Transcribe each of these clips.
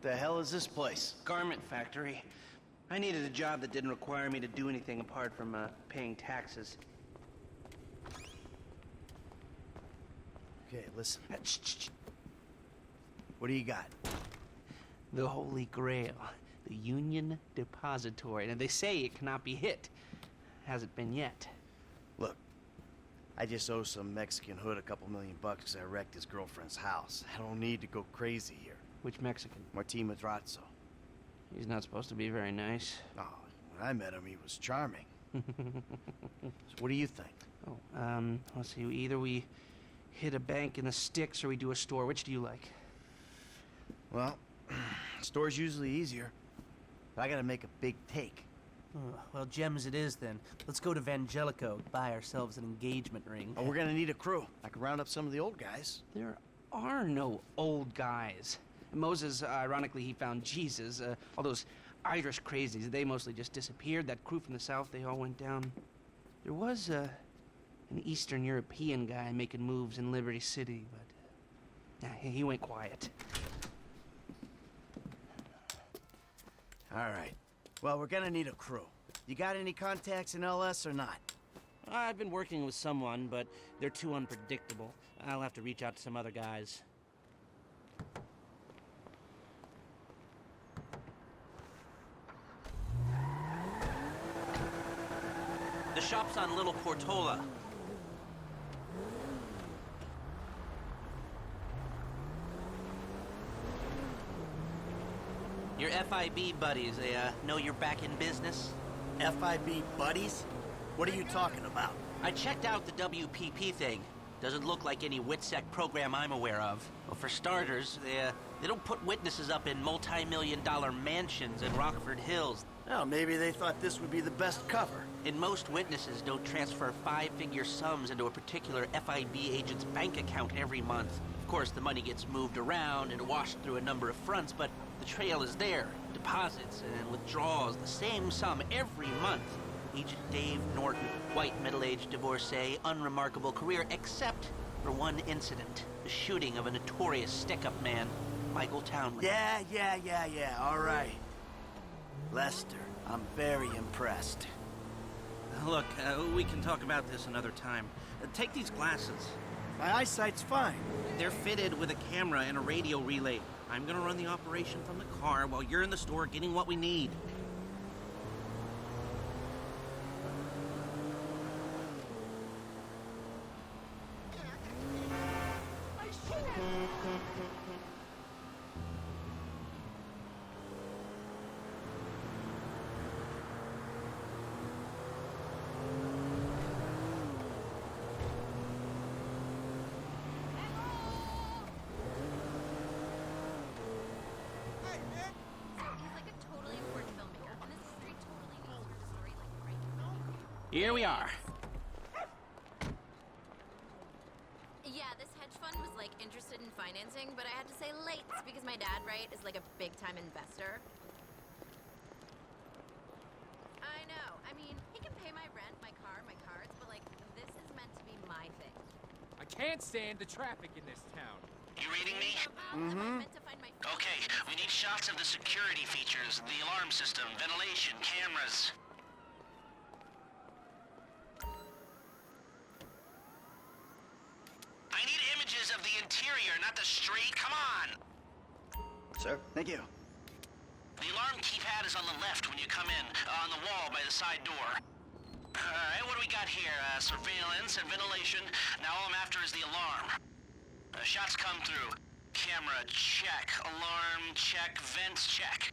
The hell is this place? Garment factory. I needed a job that didn't require me to do anything apart from paying taxes. Okay, listen. Shh. What do you got? The Holy Grail. The Union Depository. Now, they say it cannot be hit. Hasn't been yet. Look, I just owe some Mexican hood a couple $1 million because I wrecked his girlfriend's house. I don't need to go crazy here. Which Mexican? Martin Madrazo. He's not supposed to be very nice. Oh, when I met him, he was charming. So what do you think? Oh, let's see. Either we hit a bank in the sticks or we do a store. Which do you like? Well, store's usually easier. But I gotta make a big take. Well, gems it is then. Let's go to Vangelico, buy ourselves an engagement ring. Oh, we're gonna need a crew. I can round up some of the old guys. There are no old guys. Moses, ironically, he found Jesus. All those Irish crazies, they mostly just disappeared. That crew from the south, they all went down. There was an Eastern European guy making moves in Liberty City, but he went quiet. All right. Well, we're gonna need a crew. You got any contacts in LS or not? I've been working with someone, but they're too unpredictable. I'll have to reach out to some other guys. The shop's on Little Portola. Your FIB buddies, they know you're back in business? FIB buddies? What are you talking about? I checked out the WPP thing. Doesn't look like any WITSEC program I'm aware of. Well, for starters, they don't put witnesses up in multi-million-dollar mansions in Rockford Hills. Well, maybe they thought this would be the best cover. And most witnesses don't transfer five-figure sums into a particular FIB agent's bank account every month. Of course, the money gets moved around and washed through a number of fronts, but the trail is there. Deposits and withdrawals, the same sum every month. Agent Dave Norton, white middle-aged divorcee, unremarkable career, except for one incident. The shooting of a notorious stick-up man, Michael Townley. Yeah, all right. Lester, I'm very impressed. Look, we can talk about this another time. Take these glasses. My eyesight's fine. They're fitted with a camera and a radio relay. I'm gonna run the operation from the car while you're in the store getting what we need. Here we are. Yeah, this hedge fund was like interested in financing, but I had to say late because my dad, right, is like a big-time investor. I know. I mean, he can pay my rent, my car, my cards, but like this is meant to be my thing. I can't stand the traffic in this town. You reading me? I meant to find my Okay, we need shots of the security features, the alarm system, ventilation, cameras. I need images of the interior, not the street. Come on! Sir, thank you. The alarm keypad is on the left when you come in, on the wall by the side door. Alright, what do we got here? Surveillance and ventilation. Now all I'm after is the alarm. Shots come through. Camera, check. Alarm, check. Vents, check.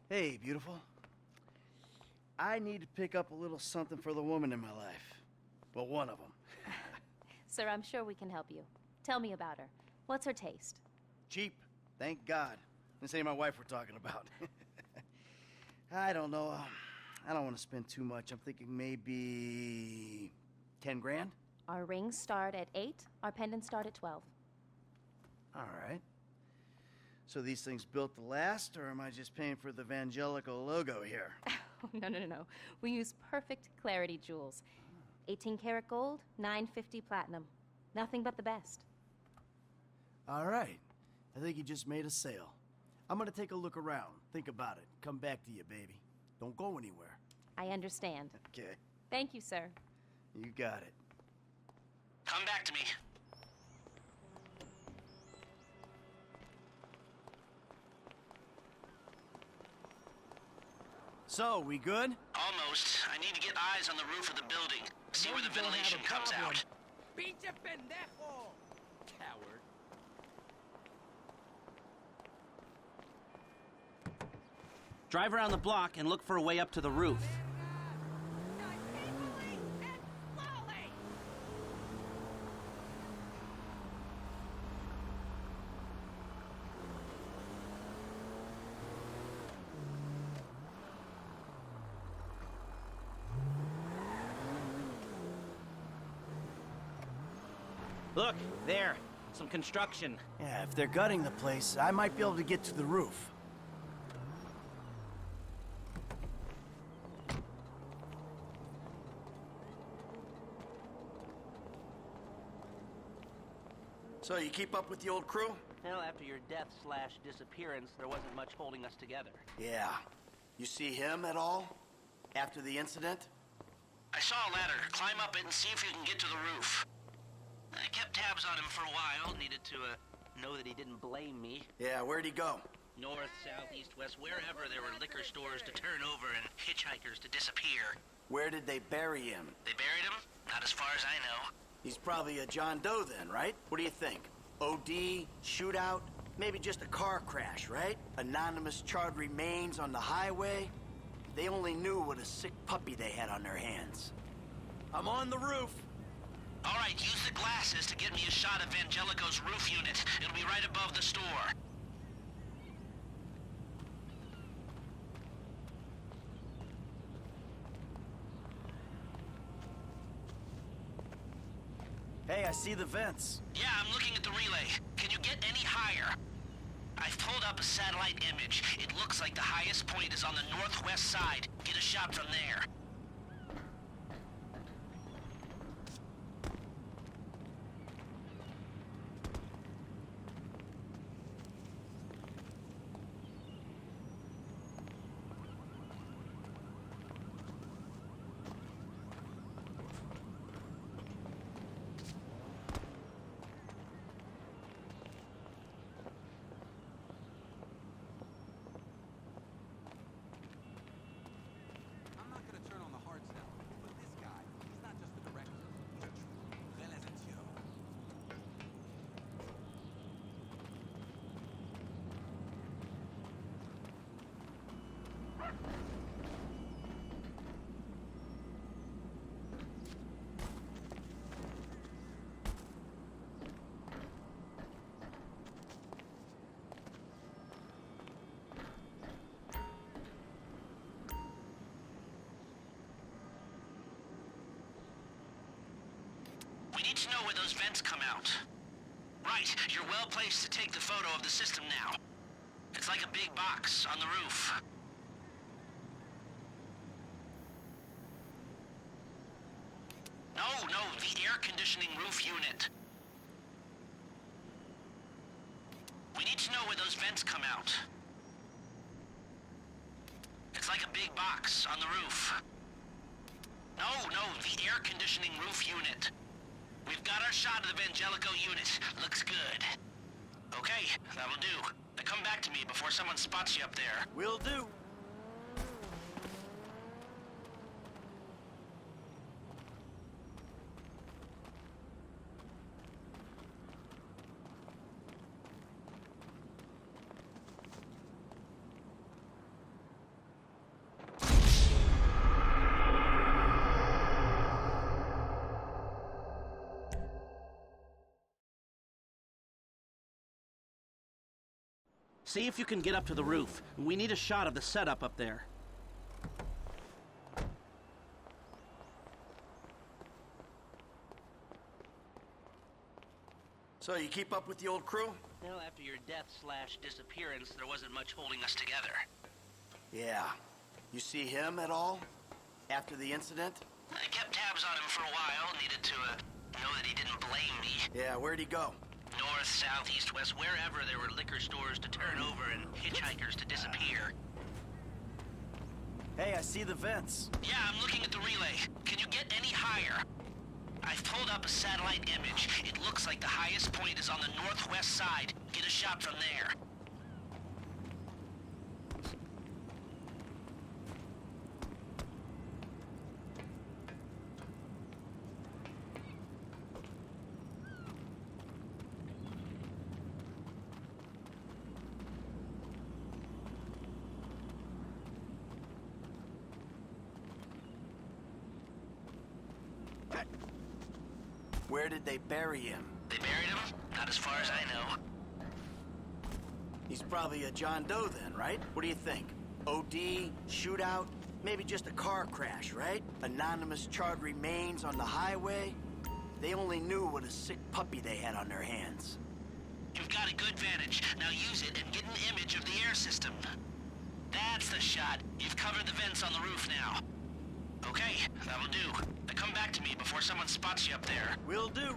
Hey, beautiful. I need to pick up a little something for the woman in my life. Well, one of them. Sir, I'm sure we can help you. Tell me about her. What's her taste? Cheap, thank God. This ain't my wife we're talking about. I don't know. I don't want to spend too much. I'm thinking maybe 10 grand? Our rings start at 8, our pendants start at 12. All right. So these things built to last, or am I just paying for the Evangelical logo here? No. We use perfect clarity jewels. 18 karat gold, 950 platinum. Nothing but the best. All right. I think you just made a sale. I'm gonna take a look around, think about it, come back to you, baby. Don't go anywhere. I understand. Okay. Thank you, sir. You got it. Come back to me. So, we good? Almost. I need to get eyes on the roof of the building. See where the ventilation comes out. Pinche pendejo! Coward. Drive around the block and look for a way up to the roof. Look, there. Some construction. Yeah, if they're gutting the place, I might be able to get to the roof. So, you keep up with the old crew? Well, after your death/disappearance, there wasn't much holding us together. Yeah. You see him at all? After the incident? I saw a ladder. Climb up it and see if you can get to the roof. I kept tabs on him for a while. Needed to know that he didn't blame me. Yeah, where'd he go? North, south, east, west, wherever there were liquor stores to turn over and hitchhikers to disappear. Where did they bury him? They buried him? Not as far as I know. He's probably a John Doe then, right? What do you think? OD, shootout, maybe just a car crash, right? Anonymous charred remains on the highway. They only knew what a sick puppy they had on their hands. I'm on the roof. All right, use the glasses to get me a shot of Angelico's roof unit. It'll be right above the store. Hey, I see the vents. Yeah, I'm looking at the relay. Can you get any higher? I've pulled up a satellite image. It looks like the highest point is on the northwest side. Get a shot from there. I'm not gonna turn on the hard stuff, but this guy, he's not just the director. He's a true realizatio. We need to know where those vents come out. Right, you're well placed to take the photo of the system now. It's like a big box on the roof. No, the air conditioning roof unit. We need to know where those vents come out. It's like a big box on the roof. No, the air conditioning roof unit. We've got our shot of the Evangelico unit. Looks good. Okay, that'll do. Now come back to me before someone spots you up there. Will do. See if you can get up to the roof. We need a shot of the setup up there. So, you keep up with the old crew? Well, after your death/disappearance, there wasn't much holding us together. Yeah. You see him at all? After the incident? I kept tabs on him for a while, needed to, know that he didn't blame me. Yeah, where'd he go? North, south, east, west, wherever there were liquor stores to turn over and hitchhikers to disappear. Hey, I see the vents. Yeah, I'm looking at the relay. Can you get any higher? I've pulled up a satellite image. It looks like the highest point is on the northwest side. Get a shot from there. Where did they bury him? They buried him? Not as far as I know. He's probably a John Doe then, right? What do you think? OD, shootout, maybe just a car crash, right? Anonymous charred remains on the highway? They only knew what a sick puppy they had on their hands. You've got a good vantage. Now use it and get an image of the air system. That's the shot. You've covered the vents on the roof now. Okay, that'll do. Now come back to me before someone spots you up there. Will do.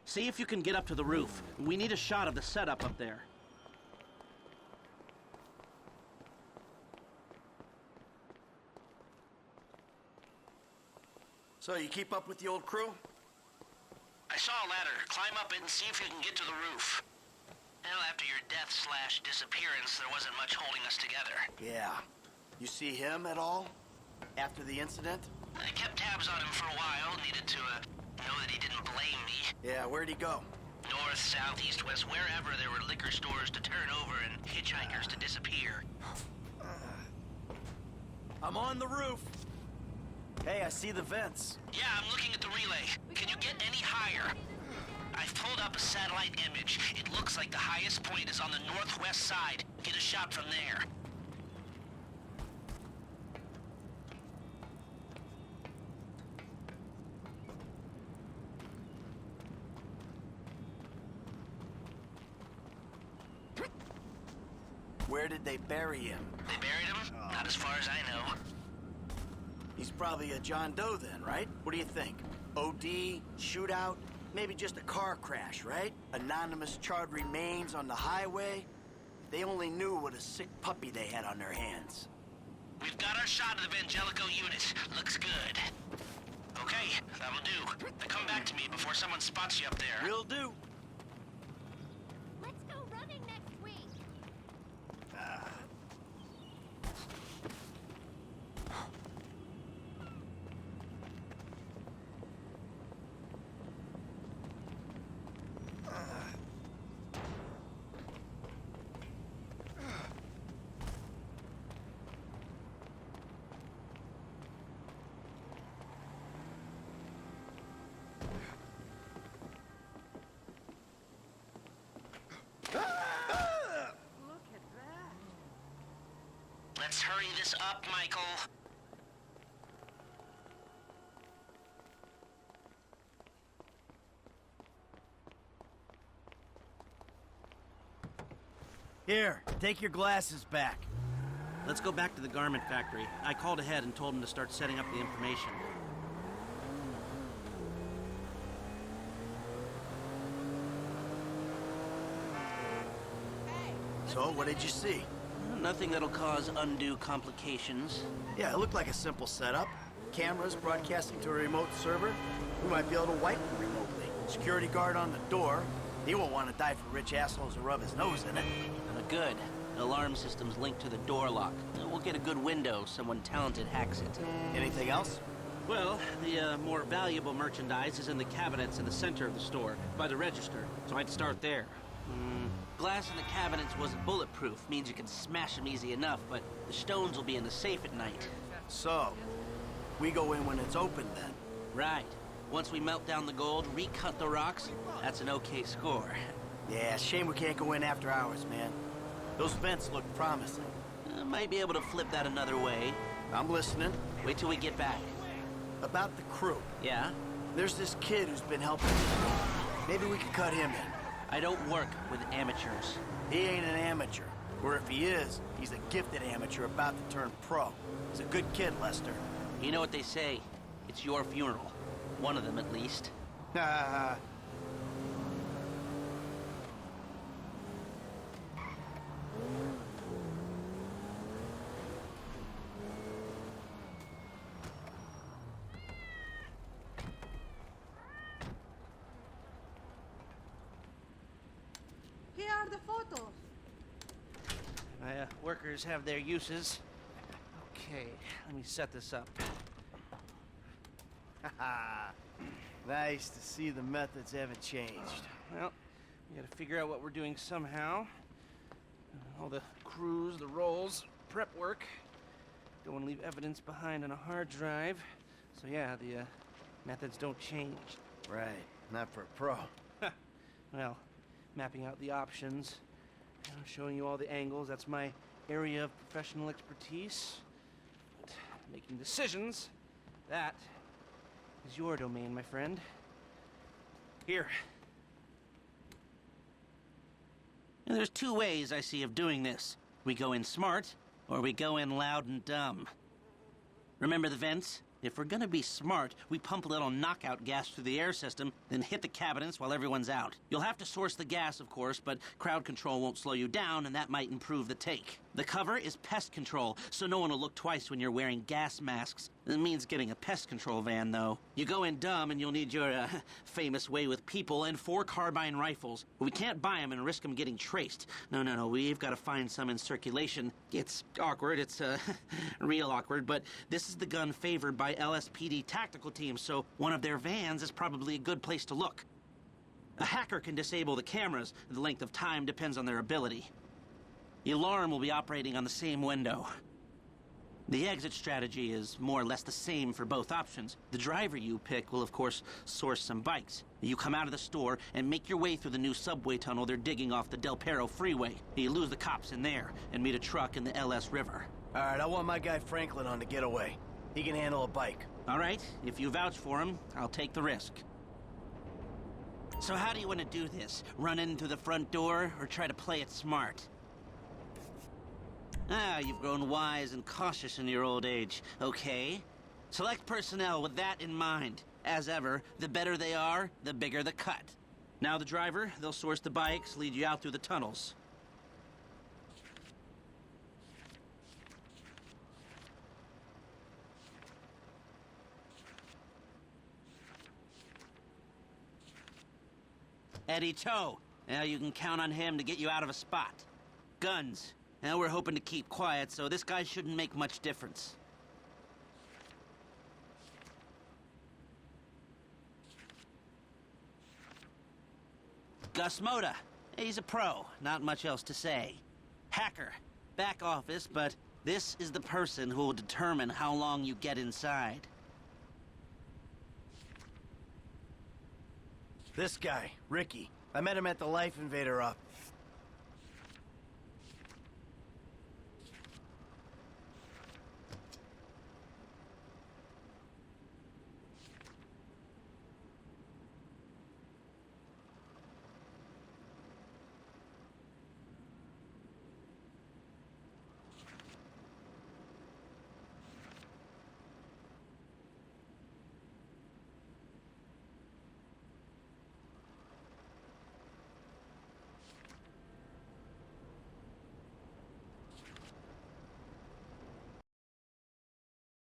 See if you can get up to the roof. We need a shot of the setup up there. So you keep up with the old crew? I saw a ladder. Climb up it and see if you can get to the roof. Well, after your death/disappearance, there wasn't much holding us together. Yeah. You see him at all? After the incident? I kept tabs on him for a while, needed to, know that he didn't blame me. Yeah, where'd he go? North, south, east, west, wherever there were liquor stores to turn over and hitchhikers to disappear. I'm on the roof. Hey, I see the vents. Yeah, I'm looking at the relay. Can you get any higher? I've pulled up a satellite image. It looks like the highest point is on the northwest side. Get a shot from there. Where did they bury him? They buried him? Not as far as I know. He's probably a John Doe then, right? What do you think? OD, shootout, maybe just a car crash, right? Anonymous charred remains on the highway? They only knew what a sick puppy they had on their hands. We've got our shot of the Evangelico unit. Looks good. Okay, that'll do. Now come back to me before someone spots you up there. Will do. Let's go running next week. Let's hurry this up, Michael. Here, take your glasses back. Let's go back to the garment factory. I called ahead and told him to start setting up the information. So, what did you see? Nothing that'll cause undue complications. Yeah, it looked like a simple setup. Cameras broadcasting to a remote server. We might be able to wipe them remotely. Security guard on the door. He won't want to die for rich assholes to rub his nose in it. Good. The alarm system's linked to the door lock. We'll get a good window. Someone talented hacks it. Anything else? Well, the more valuable merchandise is in the cabinets in the center of the store, by the register, so I'd start there. Glass in the cabinets wasn't bulletproof, means you can smash them easy enough, but the stones will be in the safe at night. So, we go in when it's open then? Right. Once we melt down the gold, recut the rocks, that's an okay score. Yeah, shame we can't go in after hours, man. Those vents look promising. Might be able to flip that another way. I'm listening. Wait till we get back. About the crew. Yeah? There's this kid who's been helping me. Maybe we could cut him in. I don't work with amateurs. He ain't an amateur. Or if he is, he's a gifted amateur about to turn pro. He's a good kid, Lester. You know what they say. It's your funeral. One of them, at least. Ha Here are the photos. My workers have their uses. Okay, let me set this up. ha. Nice to see the methods haven't changed. Well, we gotta figure out what we're doing somehow. All the crews, the rolls, prep work. Don't want to leave evidence behind on a hard drive. So yeah, the methods don't change. Right, not for a pro. Well, mapping out the options, showing you all the angles, that's my area of professional expertise. But making decisions, that is your domain, my friend. Here. And there's two ways I see of doing this. We go in smart, or we go in loud and dumb. Remember the vents? If we're gonna be smart, we pump a little knockout gas through the air system, then hit the cabinets while everyone's out. You'll have to source the gas, of course, but crowd control won't slow you down, and that might improve the take. The cover is pest control, so no one will look twice when you're wearing gas masks. It means getting a pest control van, though. You go in dumb, and you'll need your famous way with people and 4 carbine rifles. We can't buy them and risk them getting traced. No, we've got to find some in circulation. It's awkward, it's real awkward, but this is the gun favored by LSPD tactical teams, so one of their vans is probably a good place to look. A hacker can disable the cameras. The length of time depends on their ability. The alarm will be operating on the same window. The exit strategy is more or less the same for both options. The driver you pick will, of course, source some bikes. You come out of the store and make your way through the new subway tunnel they're digging off the Del Perro freeway. You lose the cops in there and meet a truck in the LS River. All right, I want my guy Franklin on the getaway. He can handle a bike. All right, if you vouch for him, I'll take the risk. So how do you want to do this? Run in through the front door or try to play it smart? You've grown wise and cautious in your old age. Okay. Select personnel with that in mind. As ever, the better they are, the bigger the cut. Now the driver, they'll source the bikes, lead you out through the tunnels. Eddie Tow. Now you can count on him to get you out of a spot. Guns. Now we're hoping to keep quiet, so this guy shouldn't make much difference. Gus Moda. He's a pro. Not much else to say. Hacker. Back office, but this is the person who will determine how long you get inside. This guy, Ricky. I met him at the Life Invader